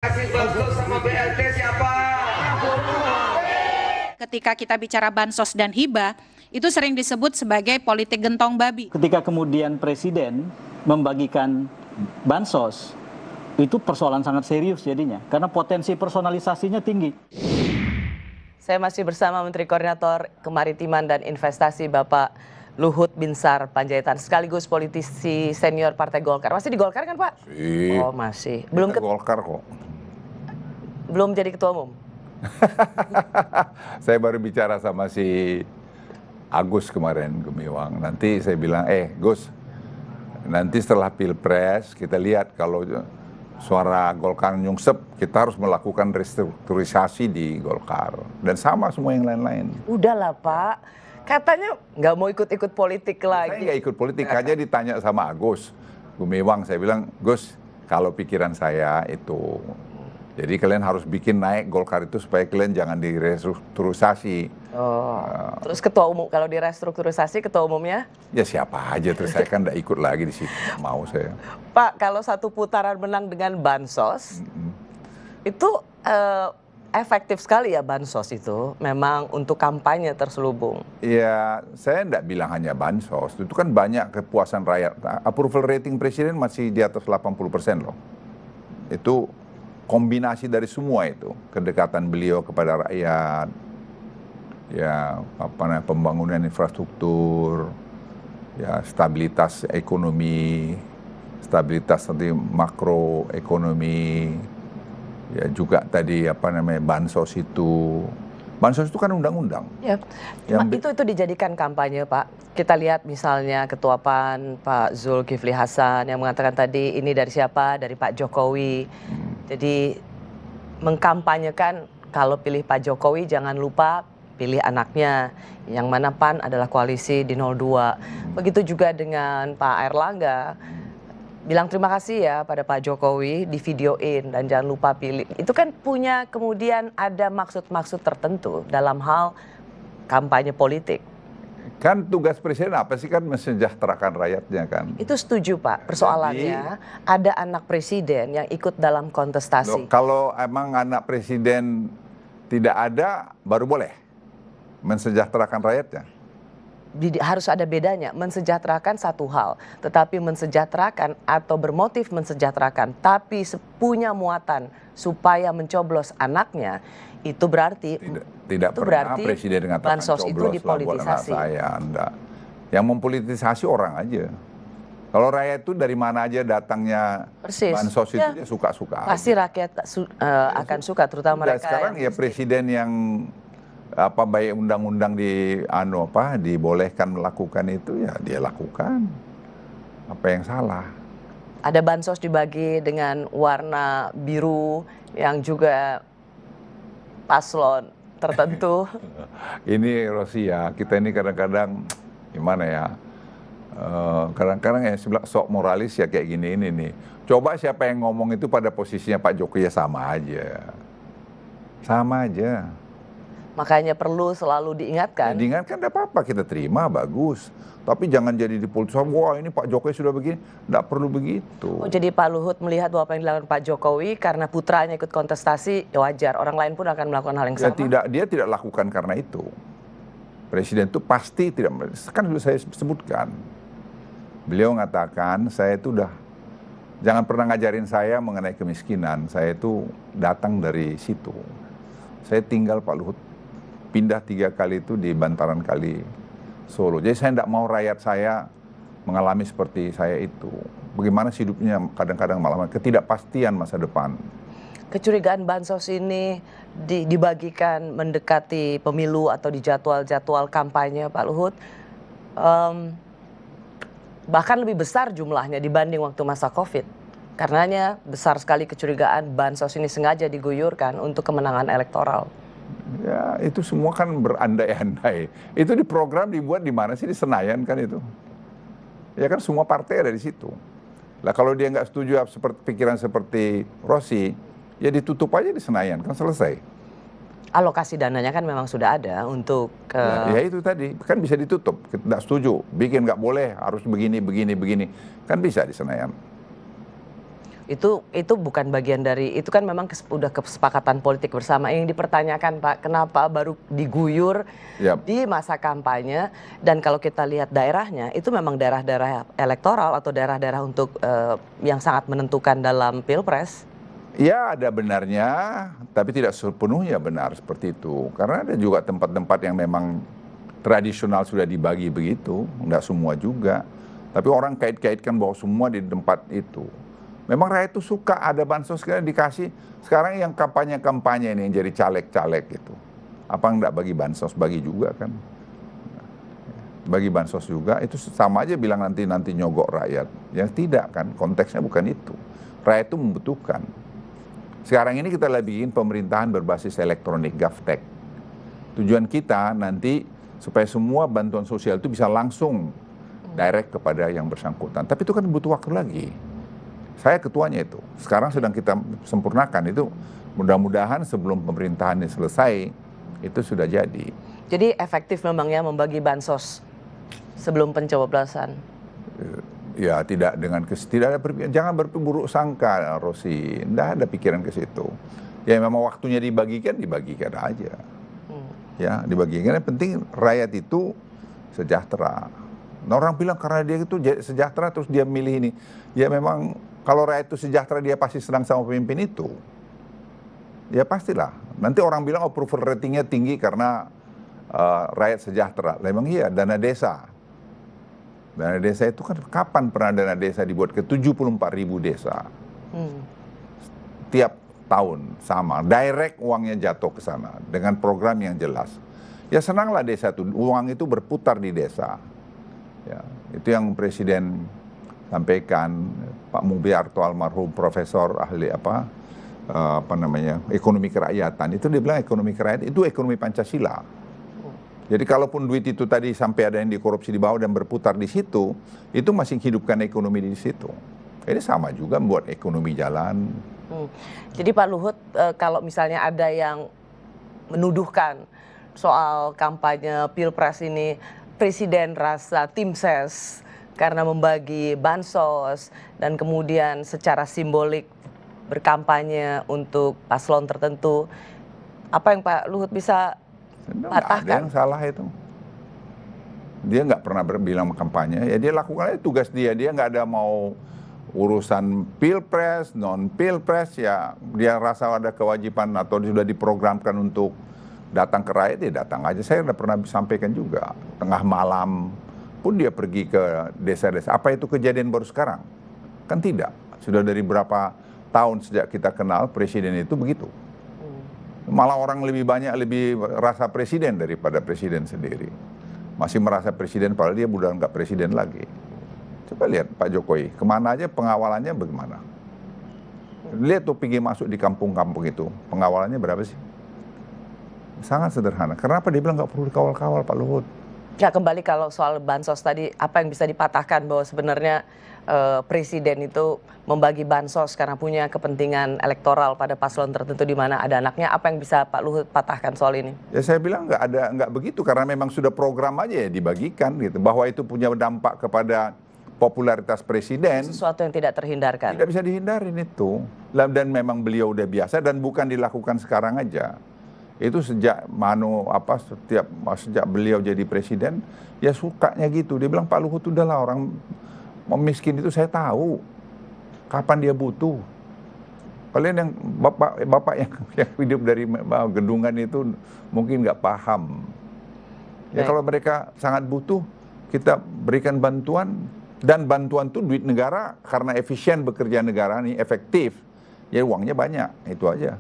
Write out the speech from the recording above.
Kasih bansos sama BLT siapa? Ketika kita bicara bansos dan hibah, itu sering disebut sebagai politik gentong babi. Ketika kemudian Presiden membagikan bansos, itu persoalan sangat serius jadinya, karena potensi personalisasinya tinggi. Saya masih bersama Menteri Koordinator Kemaritiman dan Investasi Bapak Luhut Binsar Panjaitan, sekaligus politisi senior Partai Golkar. Masih di Golkar kan Pak? Oh masih. Belum ke Golkar kok. Belum jadi ketua umum? Saya baru bicara sama si Agus kemarin, Gumiwang. Nanti saya bilang, Gus, nanti setelah Pilpres kita lihat kalau suara Golkar nyungsep, kita harus melakukan restrukturisasi di Golkar. Dan sama semua yang lain-lain. Udahlah Pak, katanya nggak mau ikut-ikut politik lagi. Saya nggak ikut politik, aja ditanya sama Agus Gumiwang. Saya bilang, Gus, kalau pikiran saya itu, jadi kalian harus bikin naik Golkar itu supaya kalian jangan direstrukturisasi. Oh, terus ketua umum, kalau direstrukturisasi ketua umumnya? Ya siapa aja, terus saya kan nggak ikut lagi di situ, mau saya. Pak, kalau satu putaran menang dengan bansos, itu efektif sekali ya bansos itu, memang untuk kampanye terselubung. Ya, saya nggak bilang hanya bansos, itu kan banyak kepuasan rakyat. Approval rating presiden masih di atas 80% loh. Itu kombinasi dari semua itu, kedekatan beliau kepada rakyat, ya pembangunan infrastruktur, ya stabilitas ekonomi, stabilitas nanti makroekonomi, ya juga tadi bansos itu. Bansos itu kan undang-undang. Ya, itu dijadikan kampanye Pak. Kita lihat misalnya Ketua PAN Pak Zulkifli Hasan yang mengatakan tadi ini dari siapa? Dari Pak Jokowi. Jadi mengkampanyekan kalau pilih Pak Jokowi jangan lupa pilih anaknya. Yang mana PAN adalah koalisi di 02. Begitu juga dengan Pak Erlangga. Bilang terima kasih ya pada Pak Jokowi, di videoin dan jangan lupa pilih. Itu kan punya kemudian ada maksud-maksud tertentu dalam hal kampanye politik. Kan tugas presiden apa sih, kan mensejahterakan rakyatnya kan. Itu setuju Pak, persoalannya ada anak presiden yang ikut dalam kontestasi. Kalau emang anak presiden tidak ada, baru boleh mensejahterakan rakyatnya. Harus ada bedanya, mensejahterakan satu hal, tetapi mensejahterakan atau bermotif mensejahterakan, tapi punya muatan supaya mencoblos anaknya, itu berarti tidak itu pernah berarti presiden mengatakan bansos itu dipolitisasi. Saya enggak. Yang mempolitisasi orang aja. Kalau rakyat itu dari mana aja datangnya. Persis. Bansos itu Ya, dia suka-suka. Pasti rakyat akan suka, terutama mereka sekarang yang ya presiden yang baik undang-undang dibolehkan melakukan itu, ya dia lakukan. Apa yang salah? Ada bansos dibagi dengan warna biru yang juga paslon tertentu. Ini Rosia, kita ini kadang-kadang gimana ya? Kadang-kadang ya sok moralis ya kayak gini ini nih. Coba siapa yang ngomong itu pada posisinya Pak Jokowi, ya sama aja. Sama aja. Makanya perlu selalu diingatkan. Ya, diingatkan tidak apa-apa, kita terima, bagus. Tapi jangan jadi dipolitisasi, wah ini Pak Jokowi sudah begini. Tidak perlu begitu. Oh, jadi Pak Luhut melihat bahwa apa yang dilakukan Pak Jokowi karena putranya ikut kontestasi, ya wajar. Orang lain pun akan melakukan hal yang sama. Dia tidak lakukan karena itu. Presiden itu pasti tidak, kan dulu saya sebutkan. Beliau mengatakan, saya itu jangan pernah ngajarin saya mengenai kemiskinan. Saya itu datang dari situ. Saya tinggal Pak Luhut, pindah 3 kali itu di bantaran kali Solo. Jadi saya tidak mau rakyat saya mengalami seperti saya itu. Bagaimana hidupnya kadang-kadang malah ketidakpastian masa depan. Kecurigaan bansos ini dibagikan mendekati pemilu atau di jadwal-jadwal kampanye Pak Luhut. Bahkan lebih besar jumlahnya dibanding waktu masa Covid. Karenanya besar sekali kecurigaan bansos ini sengaja diguyurkan untuk kemenangan elektoral. Ya itu semua kan berandai-andai. Itu di program dibuat di mana sih, di Senayan kan itu. Ya kan semua partai ada di situ. Lah kalau dia nggak setuju pikiran seperti Rossi, ya ditutup aja di Senayan, kan selesai. Alokasi dananya kan memang sudah ada untuk ya itu tadi, kan bisa ditutup. Nggak setuju, bikin nggak boleh, harus begini. Kan bisa di Senayan. Itu bukan bagian dari, itu kan memang udah kesepakatan politik bersama. Yang dipertanyakan Pak, kenapa baru diguyur di masa kampanye, dan kalau kita lihat daerahnya itu memang daerah-daerah elektoral atau daerah-daerah untuk yang sangat menentukan dalam Pilpres. Ya, ada benarnya, tapi tidak sepenuhnya benar seperti itu. Karena ada juga tempat-tempat yang memang tradisional sudah dibagi begitu, enggak semua juga. Tapi orang kait-kaitkan bahwa semua di tempat itu. Memang rakyat itu suka ada bansos karena dikasih. Sekarang yang kampanye-kampanye ini yang jadi caleg-caleg gitu. Apa enggak bagi bansos? Bagi juga kan. Bagi bansos juga, itu sama aja bilang nanti nyogok rakyat. Ya tidak kan, konteksnya bukan itu. Rakyat itu membutuhkan. Sekarang ini kita lagi bikin pemerintahan berbasis elektronik, GovTech. Tujuan kita nanti supaya semua bantuan sosial itu bisa langsung direct kepada yang bersangkutan. Tapi itu kan butuh waktu lagi. Saya ketuanya itu. Sekarang sedang kita sempurnakan itu. Mudah-mudahan sebelum pemerintahannya selesai, itu sudah jadi. Jadi efektif memangnya membagi bansos sebelum pencoblosan? Ya tidak dengan jangan berburuk sangka, Rosi. Tidak ada pikiran ke situ. Ya memang waktunya dibagikan aja. Ya dibagikan. Yang penting rakyat itu sejahtera. Nah, orang bilang karena dia itu sejahtera terus dia milih ini. Ya memang kalau rakyat itu sejahtera dia pasti senang sama pemimpin itu. Ya pastilah. Nanti orang bilang approval ratingnya tinggi karena rakyat sejahtera. Memang iya, dana desa. Dana desa itu kan kapan pernah dana desa dibuat ke 74.000 desa. Tiap tahun sama, direct uangnya jatuh ke sana dengan program yang jelas. Ya senanglah desa itu, uang itu berputar di desa. Ya, itu yang Presiden sampaikan, Pak Mubiarto almarhum profesor ahli ekonomi kerakyatan. Itu dia bilang ekonomi kerakyatan itu ekonomi Pancasila. Jadi kalaupun duit itu tadi sampai ada yang dikorupsi di bawah dan berputar di situ, itu masih hidupkan ekonomi di situ. Ini sama juga membuat ekonomi jalan. Jadi Pak Luhut, kalau misalnya ada yang menuduhkan soal kampanye Pilpres ini, Presiden rasa tim ses karena membagi bansos dan kemudian secara simbolik berkampanye untuk paslon tertentu, apa yang Pak Luhut bisa patahkan? Ada yang salah itu. Dia nggak pernah bilang kampanye, ya dia lakukan aja tugas dia. Dia nggak ada mau urusan pilpres, non pilpres, ya dia rasa ada kewajiban atau sudah diprogramkan untuk datang ke rakyat, dia datang aja. Saya udah pernah sampaikan juga, tengah malam pun dia pergi ke desa-desa. Apa itu kejadian baru sekarang? Kan tidak. Sudah dari berapa tahun sejak kita kenal presiden itu begitu. Malah orang lebih rasa presiden daripada presiden sendiri. Masih merasa presiden padahal dia udah nggak presiden lagi. Coba lihat Pak Jokowi, kemana aja pengawalannya bagaimana? Lihat tuh pergi masuk di kampung-kampung itu, pengawalannya berapa sih? Sangat sederhana. Kenapa dia bilang nggak perlu dikawal-kawal Pak Luhut? Ya kembali kalau soal bansos tadi, apa yang bisa dipatahkan bahwa sebenarnya presiden itu membagi bansos karena punya kepentingan elektoral pada paslon tertentu di mana ada anaknya, apa yang bisa Pak Luhut patahkan soal ini? Ya saya bilang nggak begitu karena memang sudah program aja ya dibagikan gitu, bahwa itu punya dampak kepada popularitas presiden. Sesuatu yang tidak terhindarkan. Tidak bisa dihindarin itu. Dan memang beliau udah biasa dan bukan dilakukan sekarang aja. Itu sejak sejak beliau jadi presiden, ya sukanya gitu. Dia bilang Pak Luhut udahlah, orang miskin itu saya tahu kapan dia butuh. Kalian yang bapak yang hidup dari gedungan itu mungkin nggak paham. Ya kalau mereka sangat butuh, kita berikan bantuan, dan bantuan itu duit negara karena efisien bekerja negara ini efektif. Ya uangnya banyak, itu aja.